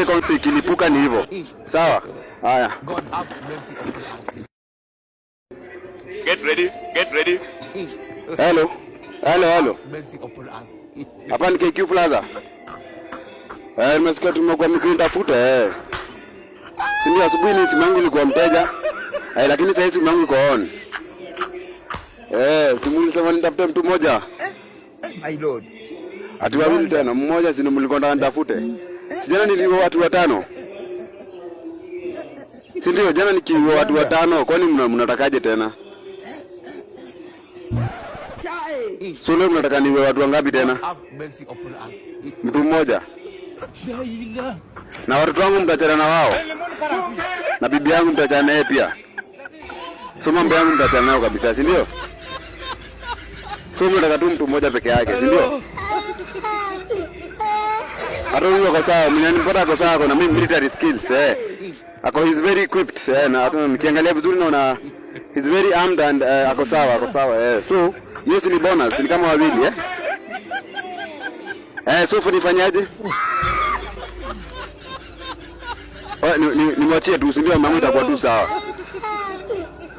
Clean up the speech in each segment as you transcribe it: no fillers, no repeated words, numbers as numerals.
Konsi ikilipuka ni hivyo. Sawa? Haya. Get ready, get ready. Hello. Hapa ni KQ Plaza. Nimesikia tumekuwa mkinitafuta Sindio, asubuhi ni simu yangu ilikuwa mteja. Lakini sasa simu yangu iko on. Simu nilisema nitafute mtu mmoja. My lord. Ati wawili tena, mmoja sino mlikuwa nataka nitafute. Jana niliwa watu 5. Si ndio, jana nikiwa watu 5, kwani mnatakaje tena? So leo mnataka niwe watu wangapi tena? Mtu mmoja. Na watoto wangu mtachana na wao. Na bibi yangu mtachana naye pia. So mambo yangu mtachana nao kabisa, si ndio? So mnataka tu mtu mmoja peke yake, si ndio? Hata huyo kwa sawa, mnanipata kwa sawa na mimi military skills Ako he's very equipped na hata nikiangalia vizuri naona he's very armed and ako sawa So hiyo si bonus, ni kama wawili so nifanyaje? Nimwachie tu, si ndio? Mama itakuwa tu sawa.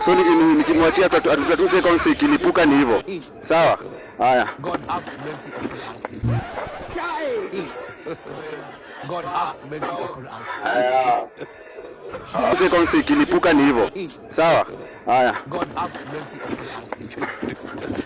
So nikimwachia tu seconds ikilipuka ni hivyo. Sawa? Haya. God have mercy upon us. Seconds ikilipuka ni hivyo. Sawa? Haya. God have mercy upon us.